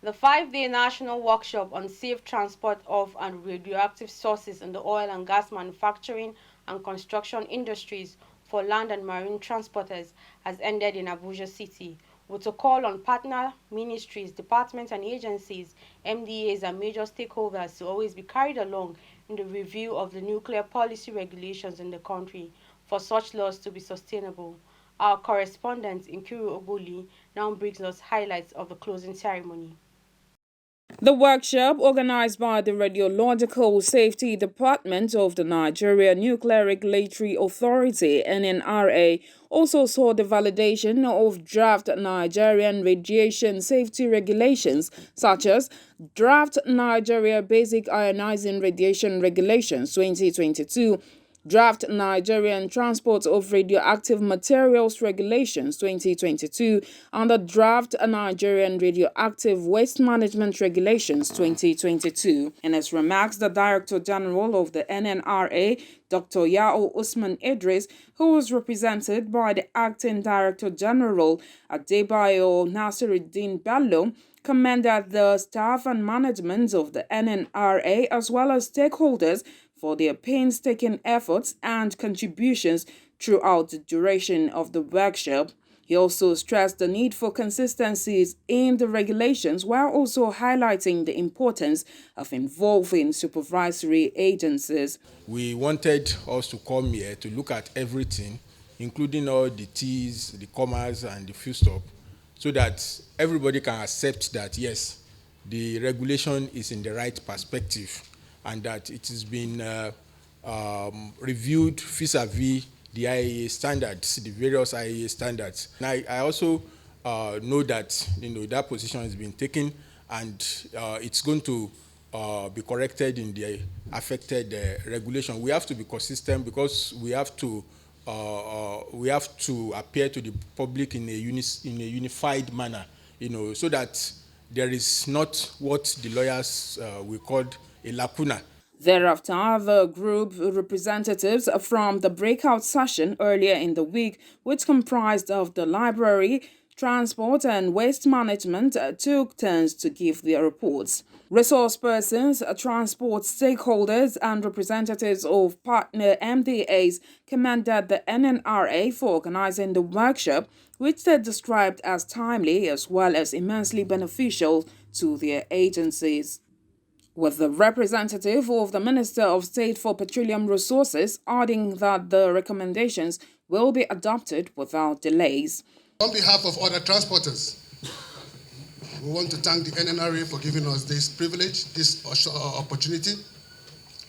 The 5-day national workshop on safe transport of and radioactive sources in the oil and gas manufacturing and construction industries for land and marine transporters has ended in Abuja City, with a call on partner ministries, departments and agencies, MDAs and major stakeholders to always be carried along in the review of the nuclear policy regulations in the country for such laws to be sustainable. Our correspondent Nkiru Obuli now brings us highlights of the closing ceremony. The workshop, organized by the Radiological Safety Department of the Nigeria Nuclear Regulatory Authority (NNRA), also saw the validation of draft Nigerian radiation safety regulations, such as Draft Nigeria Basic Ionizing Radiation Regulations 2022, Draft Nigerian Transport of Radioactive Materials Regulations 2022, and the Draft Nigerian Radioactive Waste Management Regulations 2022. In his remarks, the Director General of the NNRA, Dr. Yao Usman Idris, who was represented by the Acting Director General Adebayo Nasiruddin Bello, commended the staff and management of the NNRA as well as stakeholders for their painstaking efforts and contributions throughout the duration of the workshop. He also stressed the need for consistencies in the regulations while also highlighting the importance of involving supervisory agencies. We wanted us to come here to look at everything, including all the T's, the commas, and the full stop, so that everybody can accept that, yes, the regulation is in the right perspective and that it has been reviewed vis-a-vis the IAEA standards, the various IAEA standards. And I also know that that position has been taken, and it's going to be corrected in the affected regulation. We have to be consistent because we have to appear to the public in a unified manner, so that there is not what the lawyers will call a lacuna. Thereafter, the group representatives from the breakout session earlier in the week, which comprised of the library, transport and waste management, took turns to give their reports. Resource persons, transport stakeholders and representatives of partner MDAs commended the NNRA for organizing the workshop, which they described as timely as well as immensely beneficial to their agencies, with the representative of the Minister of State for Petroleum Resources adding that the recommendations will be adopted without delays. On behalf of other transporters, we want to thank the NNRA for giving us this privilege, this opportunity.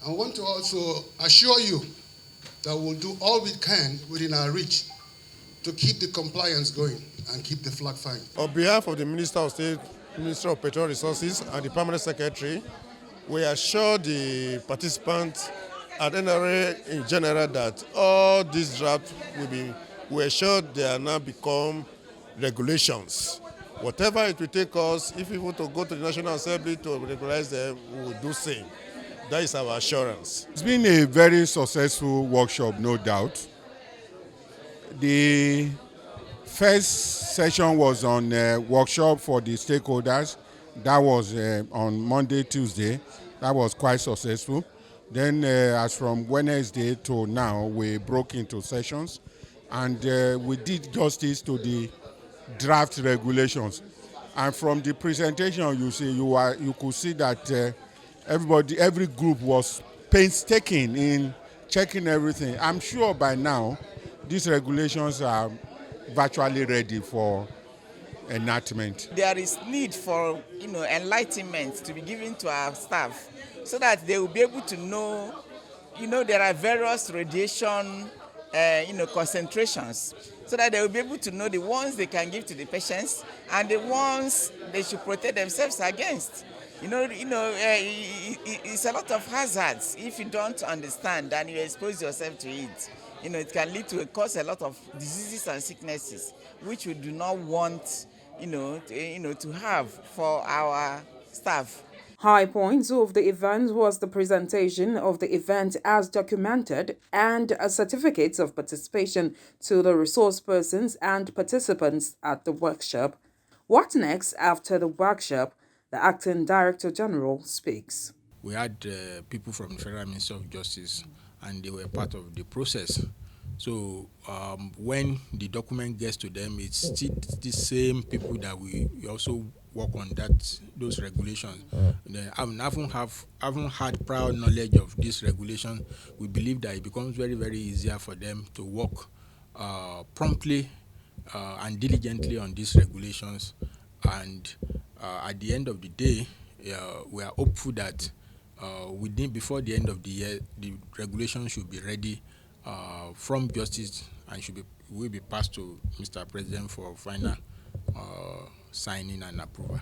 I want to also assure you that we'll do all we can within our reach to keep the compliance going and keep the flag flying. On behalf of the Minister of State, Minister of Petroleum Resources, and the Permanent Secretary, we assure the participants and NRA in general that all these drafts we assure they are now become regulations. Whatever it will take us, if we want to go to the National Assembly to regularize them, we will do same. That is our assurance. It's been a very successful workshop, no doubt. The first session was on workshop for the stakeholders. That was on Monday, Tuesday. That was quite successful. Then as from Wednesday to now, we broke into sessions and we did justice to the draft regulations. And from the presentation, you could see that every group was painstaking in checking everything. I'm sure by now these regulations are virtually ready for enactment. There is need for enlightenment to be given to our staff so that they will be able to know there are various radiation concentrations, so that they will be able to know the ones they can give to the patients and the ones they should protect themselves against. It's a lot of hazards if you don't understand and you expose yourself to it. It can lead to cause a lot of diseases and sicknesses, which we do not want, to have for our staff. High points of the event was the presentation of the event as documented and certificates of participation to the resource persons and participants at the workshop. What next after the workshop? The acting Director General speaks. We had people from the Federal Ministry of Justice, and they were part of the process. So when the document gets to them, it's still the same people that we also work on those regulations. Haven't had prior knowledge of this regulation. We believe that it becomes very, very easier for them to work promptly and diligently on these regulations. And at the end of the day, we are hopeful that before the end of the year, the regulation should be ready from Justice and will be passed to Mr. President for final signing and approval.